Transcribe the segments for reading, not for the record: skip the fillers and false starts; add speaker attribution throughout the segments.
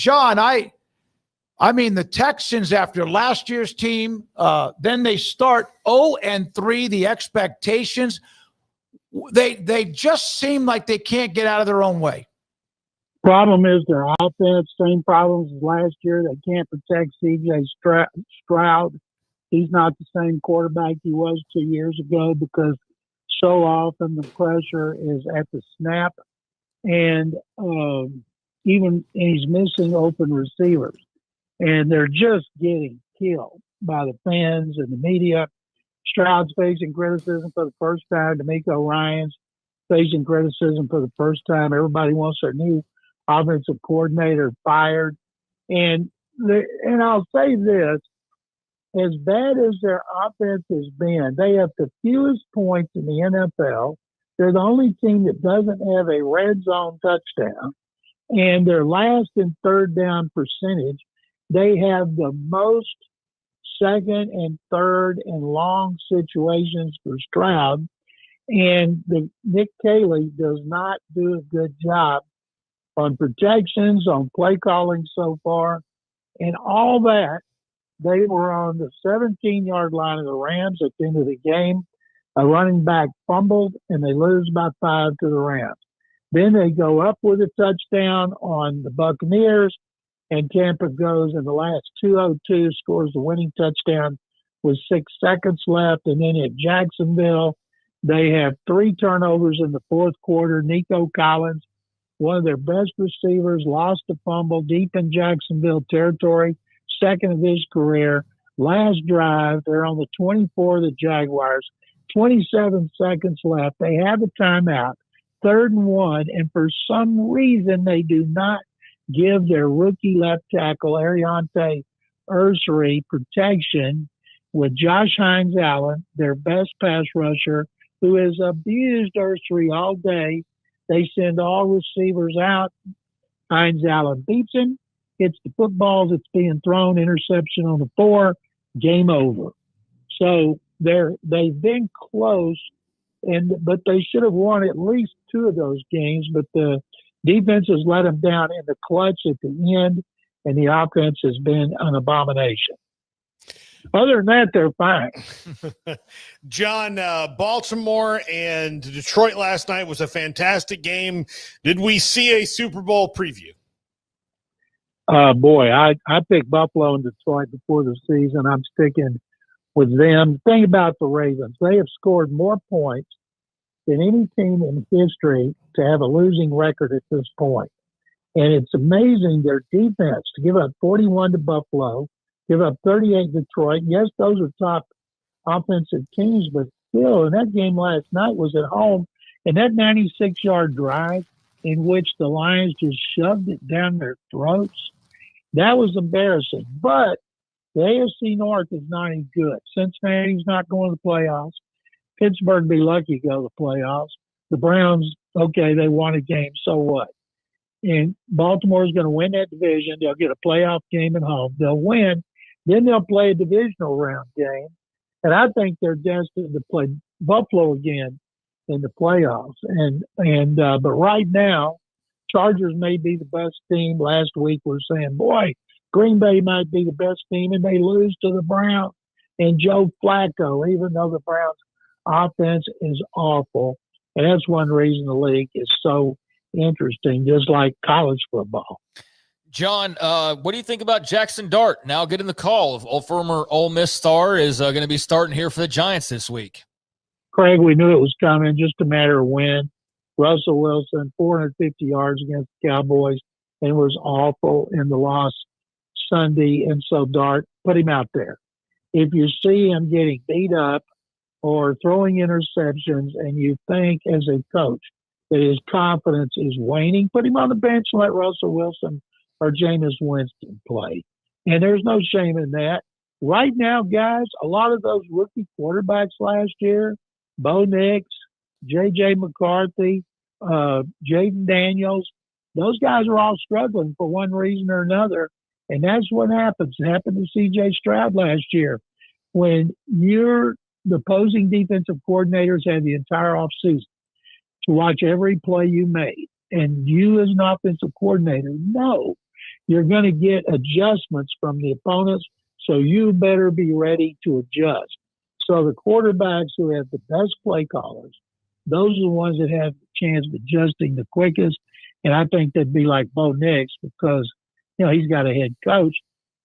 Speaker 1: John, I mean, the Texans, after last year's team, then they start 0-3, the expectations, they just seem like they can't get out of their own way.
Speaker 2: Problem is their offense, same problems as last year. They can't protect C.J. Stroud. He's not the same quarterback he was 2 years ago because so often the pressure is at the snap, and he's missing open receivers. And they're just getting killed by the fans and the media. Stroud's facing criticism for the first time. D'Amico Ryan's facing criticism for the first time. Everybody wants their new offensive coordinator fired. And I'll say this, as bad as their offense has been, they have the fewest points in the NFL. They're the only team that doesn't have a red zone touchdown. And their last and third down percentage, they have the most second and third and long situations for Stroud. And Nick Caley does not do a good job on protections, on play calling so far. And all that, they were on the 17-yard line of the Rams at the end of the game. A running back fumbled, and they lose by 5 to the Rams. Then they go up with a touchdown on the Buccaneers, and Tampa goes in the last 2:02, scores the winning touchdown with 6 seconds left. And then at Jacksonville, they have 3 turnovers in the fourth quarter. Nico Collins, one of their best receivers, lost a fumble deep in Jacksonville territory, second of his career. Last drive, they're on the 24 of the Jaguars, 27 seconds left. They have a timeout, 3rd and 1, and for some reason they do not give their rookie left tackle, Ariante Ursery, protection with Josh Hines-Allen, their best pass rusher, who has abused Ursery all day. They send all receivers out. Hines-Allen beats him, hits the footballs that's being thrown, interception on the 4, game over. So they've been close, but they should have won at least 2 of those games, but the defense has let them down in the clutch at the end, and the offense has been an abomination. Other than that, they're fine.
Speaker 3: John, Baltimore and Detroit last night was a fantastic game. Did we see a Super Bowl preview?
Speaker 2: Boy, I picked Buffalo and Detroit before the season. I'm sticking with them. The thing about the Ravens, they have scored more points than any team in history to have a losing record at this point. And it's amazing their defense to give up 41 to Buffalo, give up 38 to Detroit. Yes, those are top offensive teams, but still, and that game last night was at home, and that 96-yard drive in which the Lions just shoved it down their throats, that was embarrassing. But the AFC North is not any good. Cincinnati's not going to the playoffs. Pittsburgh be lucky to go to the playoffs. The Browns, okay, they won a game, so what? And Baltimore's going to win that division. They'll get a playoff game at home. They'll win. Then they'll play a divisional round game. And I think they're destined to play Buffalo again in the playoffs. But right now, Chargers may be the best team. Last week we're saying, boy, Green Bay might be the best team, and they lose to the Browns and Joe Flacco, even though the Browns' offense is awful. And that's one reason the league is so interesting, just like college football.
Speaker 4: John, what do you think about Jaxson Dart now getting the call? Former Ole Miss star is going to be starting here for the Giants this week.
Speaker 2: Craig, we knew it was coming, just a matter of when. Russell Wilson, 450 yards against the Cowboys, and was awful in the loss Sunday. And so Dart, put him out there. If you see him getting beat up or throwing interceptions and you think as a coach that his confidence is waning, put him on the bench and let Russell Wilson or Jameis Winston play. And there's no shame in that. Right now, guys, a lot of those rookie quarterbacks last year, Bo Nix, J.J. McCarthy, Jaden Daniels, those guys are all struggling for one reason or another. And that's what happens. It happened to C.J. Stroud last year. When the opposing defensive coordinators had the entire offseason to watch every play you made, and you as an offensive coordinator know you're going to get adjustments from the opponents, so you better be ready to adjust. So the quarterbacks who have the best play callers, those are the ones that have the chance of adjusting the quickest. And I think that'd be like Bo Nix because, he's got a head coach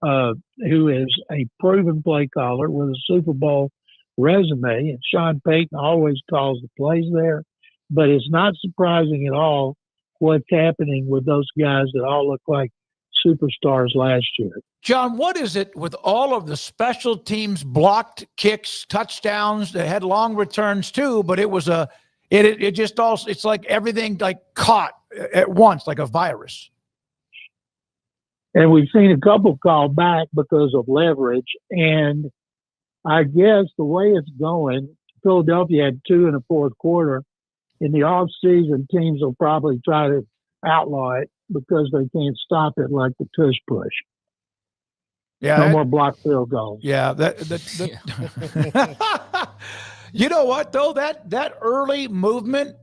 Speaker 2: who is a proven play caller with a Super Bowl resume. And Sean Payton always calls the plays there. But it's not surprising at all what's happening with those guys that all look like superstars last year.
Speaker 1: John, what is it with all of the special teams blocked kicks, touchdowns that had long returns too, but it was it just also, it's like everything like caught at once, like a virus.
Speaker 2: And we've seen a couple called back because of leverage. And I guess the way it's going, Philadelphia had 2 in the fourth quarter. In the off season, teams will probably try to outlaw it because they can't stop it like the tush push.
Speaker 1: Yeah,
Speaker 2: no more blocked field goals.
Speaker 1: Yeah, you know what though? That early movement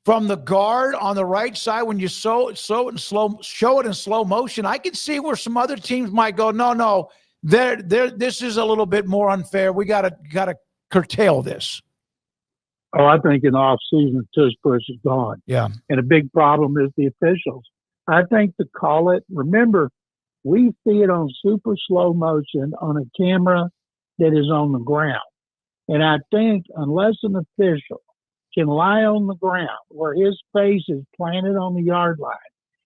Speaker 1: from the guard on the right side when you show it in slow motion, I can see where some other teams might go, no, this is a little bit more unfair. We gotta curtail this.
Speaker 2: Oh, I think in off season, tush push is gone.
Speaker 1: Yeah,
Speaker 2: and a big problem is the officials. I think to call it. Remember, we see it on super slow motion on a camera that is on the ground. And I think unless an official can lie on the ground where his face is planted on the yard line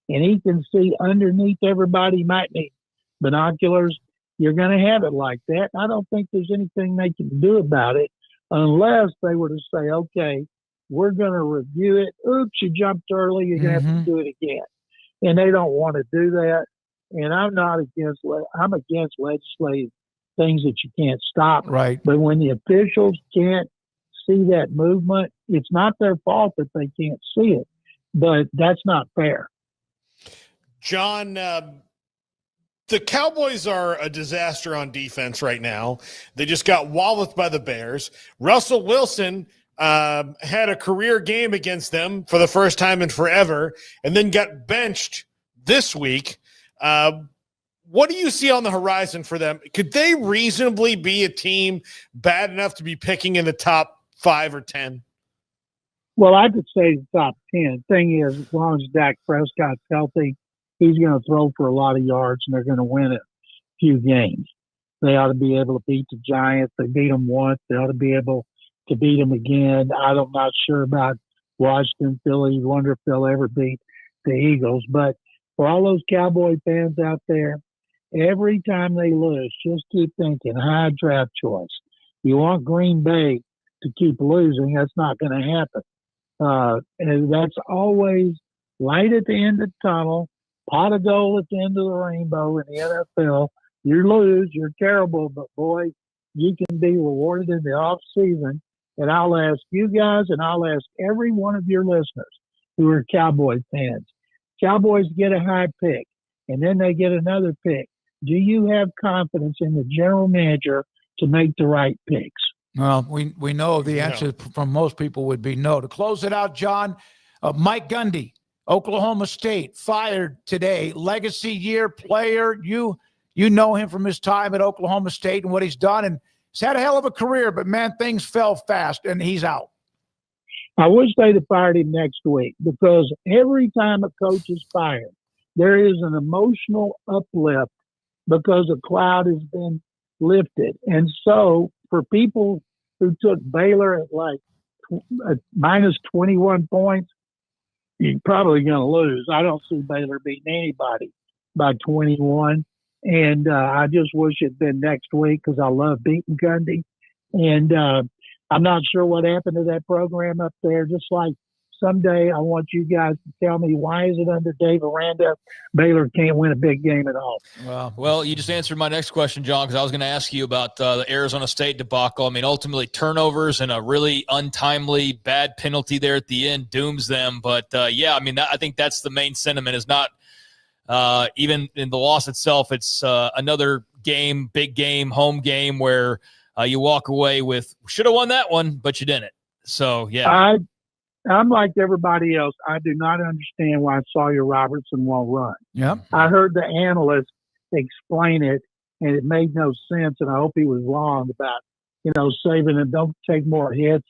Speaker 2: and he can see underneath everybody, he might need binoculars, you're going to have it like that. I don't think there's anything they can do about it unless they were to say, okay, we're going to review it. Oops, you jumped early. You're going to have to do it again. And they don't want to do that. And I'm against legislative things that you can't stop.
Speaker 1: Right.
Speaker 2: But when the officials can't see that movement, it's not their fault that they can't see it. But that's not fair.
Speaker 3: John, the Cowboys are a disaster on defense right now. They just got walloped by the Bears. Russell Wilson had a career game against them for the first time in forever and then got benched this week. What do you see on the horizon for them? Could they reasonably be a team bad enough to be picking in the top 5 or 10?
Speaker 2: Well, I could say the top 10. Thing is, as long as Dak Prescott's healthy, he's going to throw for a lot of yards, and they're going to win a few games. They ought to be able to beat the Giants. They beat them once. They ought to be able to beat them again. I'm not sure about Washington, Philly. You wonder if they'll ever beat the Eagles. But for all those Cowboy fans out there, every time they lose, just keep thinking, high draft choice. You want Green Bay to keep losing. That's not going to happen. And that's always light at the end of the tunnel, pot of gold at the end of the rainbow in the NFL. You lose, you're terrible, but boy, you can be rewarded in the off season. And I'll ask you guys, and I'll ask every one of your listeners who are Cowboy fans. Cowboys get a high pick, and then they get another pick. Do you have confidence in the general manager to make the right picks?
Speaker 1: Well, we know the answer from most people would be no. To close it out, John, Mike Gundy, Oklahoma State, fired today. Legacy year player. You know him from his time at Oklahoma State and what he's done. And he's had a hell of a career, but, man, things fell fast, and he's out.
Speaker 2: I wish they'd have fired him next week because every time a coach is fired, there is an emotional uplift because a cloud has been lifted. And so for people who took Baylor at like minus 21 points, you're probably going to lose. I don't see Baylor beating anybody by 21. And I just wish it'd been next week because I love beating Gundy. And I'm not sure what happened to that program up there. Just like someday I want you guys to tell me why is it under Dave Aranda Baylor can't win a big game at all.
Speaker 4: Well, you just answered my next question, John, because I was going to ask you about the Arizona State debacle. I mean, ultimately turnovers and a really untimely bad penalty there at the end dooms them. But, I mean, I think that's the main sentiment is not even in the loss itself. It's another game, big game, home game where you walk away with should have won that one, but you didn't. So, yeah.
Speaker 2: I'm like everybody else. I do not understand why Sawyer Robertson won't run.
Speaker 1: Yeah.
Speaker 2: I heard the analyst explain it, and it made no sense. And I hope he was wrong about, saving him. Don't take more hits.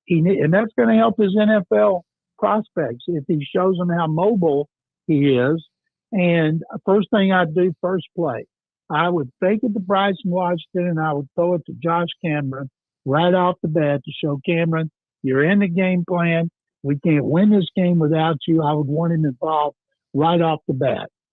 Speaker 2: And that's going to help his NFL prospects if he shows them how mobile he is. And first thing I'd do, first play, I would fake it to Bryson Washington, and I would throw it to Josh Cameron right off the bat to show Cameron, you're in the game plan. We can't win this game without you. I would want him involved right off the bat.